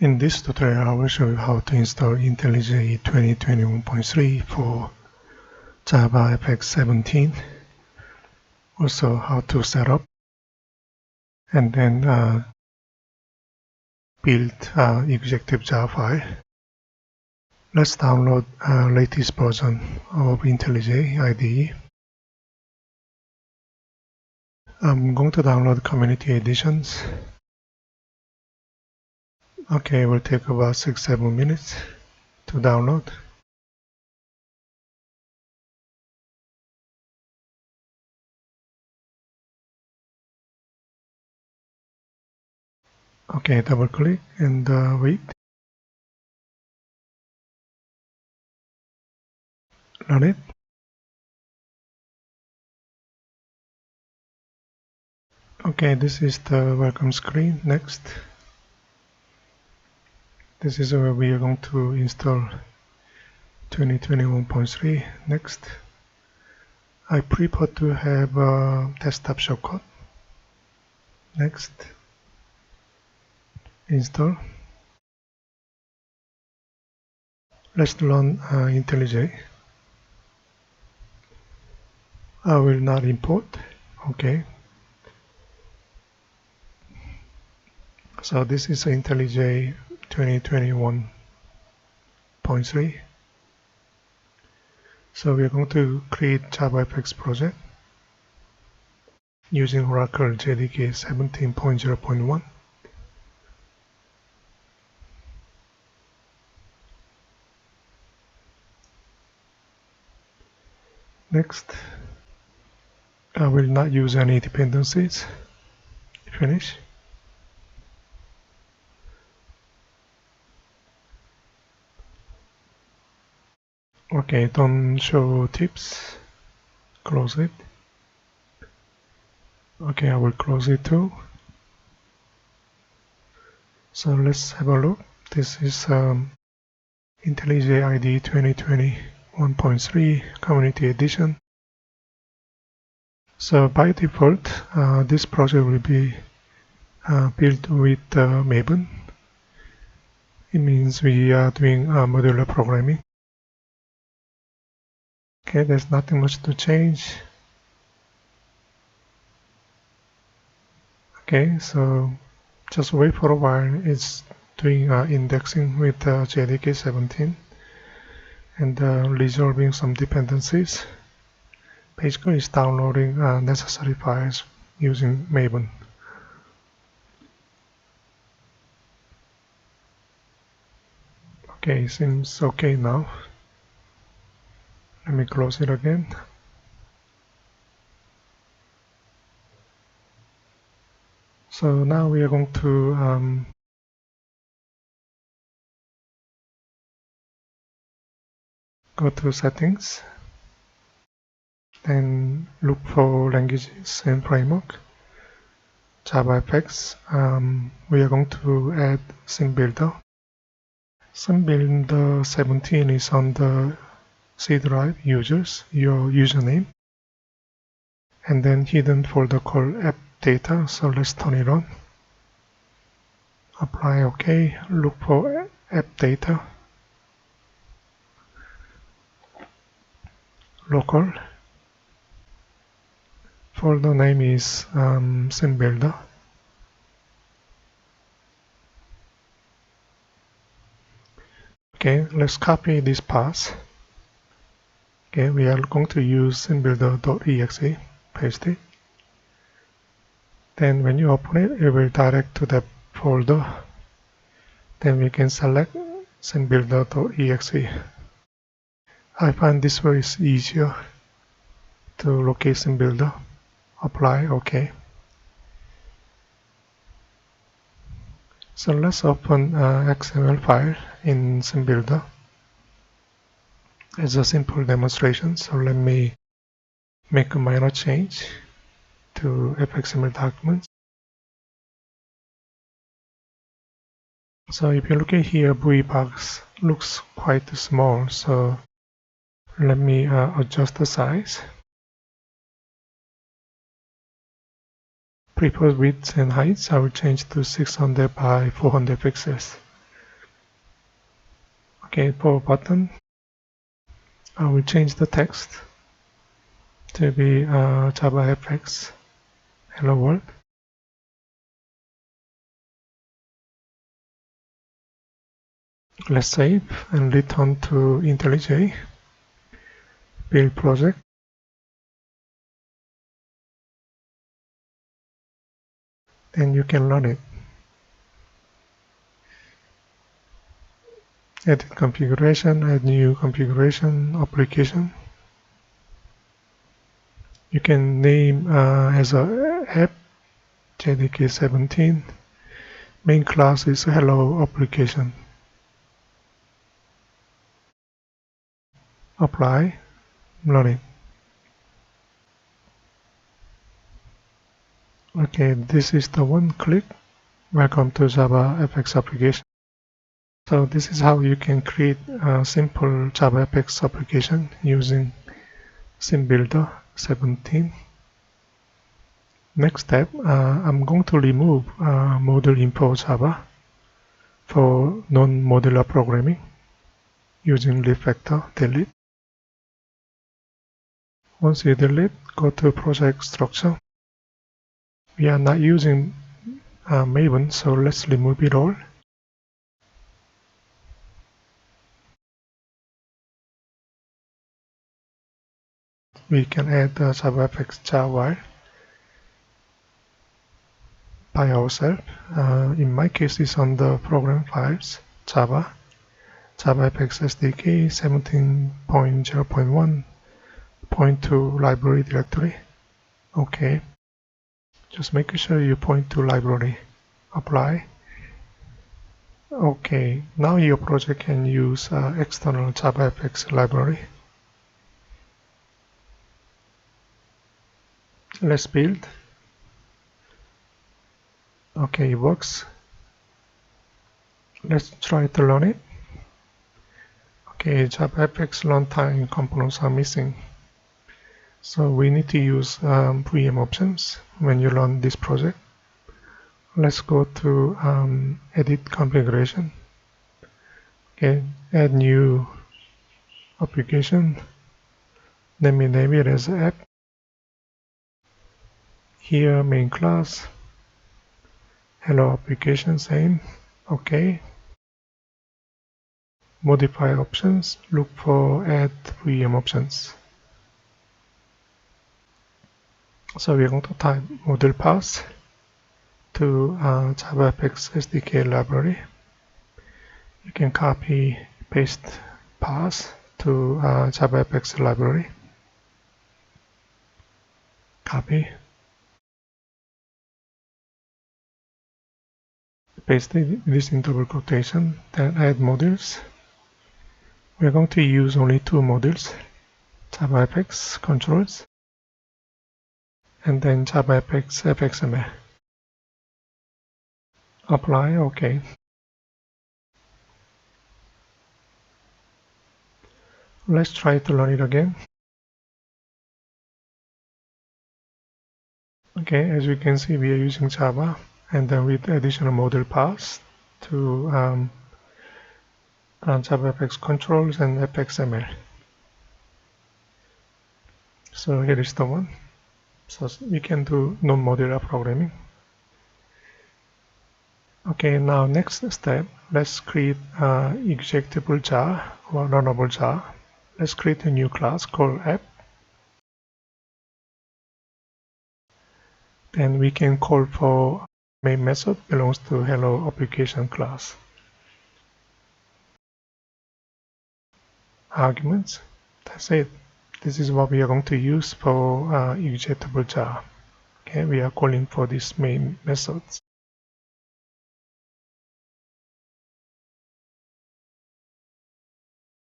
In this tutorial, I will show you how to install IntelliJ 2021.3 for JavaFX 17. Also, how to set up and then build Executable JAR file. Let's download latest version of IntelliJ IDEA. I'm going to download Community Editions. Okay, it will take about 6-7 minutes to download. Okay, double click and wait. Run it. Okay, this is the welcome screen. Next. This is where we are going to install 2021.3. Next. I prefer to have a desktop shortcut. Next. Install. Let's run IntelliJ. I will not import. Okay. So this is IntelliJ 2021.3. So we are going to create JavaFX project using Oracle JDK 17.0.1. Next, I will not use any dependencies. Finish. Okay, don't show tips. Close it. Okay, I will close it too. So let's have a look. This is IntelliJ IDEA 2021.3 Community Edition. So by default, this project will be built with Maven. It means we are doing modular programming. Okay, there's nothing much to change. Okay, so just wait for a while. It's doing indexing with JDK 17 and resolving some dependencies. Basically, it's downloading necessary files using Maven. Okay, seems okay now. Let me close it again. So now we are going to go to settings, then look for languages and framework. JavaFX. We are going to add SceneBuilder. SceneBuilder 17 is on the C drive users, your username, and then hidden folder called AppData. So let's turn it on. Apply OK. Look for AppData. Local. Folder name is SceneBuilder. Okay, let's copy this path. Okay, we are going to use SceneBuilder.exe. Paste it. Then when you open it, it will direct to that folder. Then we can select SceneBuilder.exe. I find this way is easier to locate SceneBuilder. Apply OK. So let's open XML file in SceneBuilder as a simple demonstration. So let me make a minor change to fxml documents. So if you look at here, buoy box looks quite small. So let me adjust the size. Preferred width and heights I will change to 600 by 400 pixels. Okay, for button, I will change the text to be JavaFX Hello World. Let's save and return to IntelliJ build project. Then you can run it. Edit configuration, add new configuration, application. You can name as a app JDK 17. Main class is hello application. Apply, run it. Okay, this is the one click. Welcome to JavaFX application. So this is how you can create a simple JavaFX application using SceneBuilder 17. Next step, I'm going to remove module info.java for non-modular programming using refactor delete. Once you delete, go to project structure. We are not using Maven, so let's remove it all. We can add the JavaFX JAR by ourselves. In my case, it's on the program files, Java, JavaFX SDK 17.0.1, point to library directory. Okay. Just make sure you point to library. Apply. Okay. Now your project can use external JavaFX library. Let's build. Okay, it works. Let's try to run it. Okay, JavaFX runtime components are missing. So we need to use VM options when you run this project. Let's go to edit configuration. Okay, add new application. Let me name it as app. Here main class. Hello application, same. Okay. Modify options. Look for add VM options. So we're going to type module path to JavaFX SDK library. You can copy, paste path to JavaFX library. Copy. Paste this in double quotation. Then add modules. We're going to use only two modules, JavaFX controls and then JavaFX FXML. Apply, okay. Let's try to run it again. Okay, as you can see, we are using Java and then with additional module paths to JavaFX controls and FXML. So here is the one. So we can do non-modular programming. Okay, now next step, let's create executable JAR or runnable JAR. Let's create a new class called app. Then we can call for main method belongs to hello application class. Arguments. That's it. This is what we are going to use for executable JAR. Okay, we are calling for this main methods.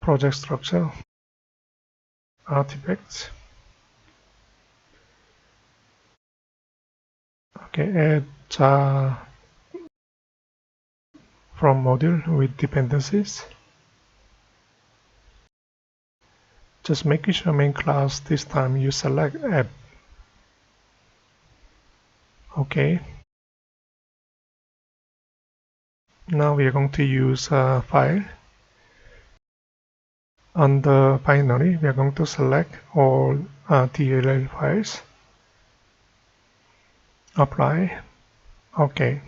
Project structure, artifacts. Okay, add JAR from module with dependencies. Just making sure main class this time you select app. Okay. Now we are going to use a file On the binary, we are going to select all DLL files, apply, OK.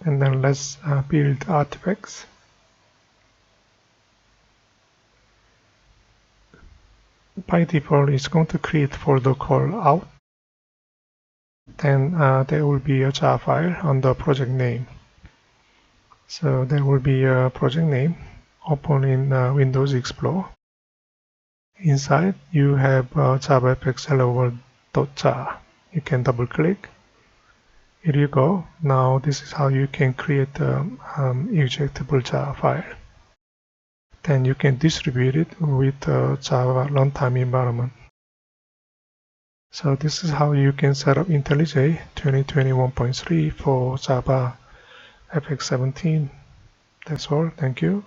And then let's build artifacts. By default, it's going to create folder called out. Then there will be a jar file on the project name. So there will be a project name open in Windows Explorer. Inside, you have JavaFX hello.jar. You can double click. Here you go. Now this is how you can create the executable JAR file. Then you can distribute it with Java runtime environment. So this is how you can set up IntelliJ 2021.3 for JavaFX 17. That's all. Thank you.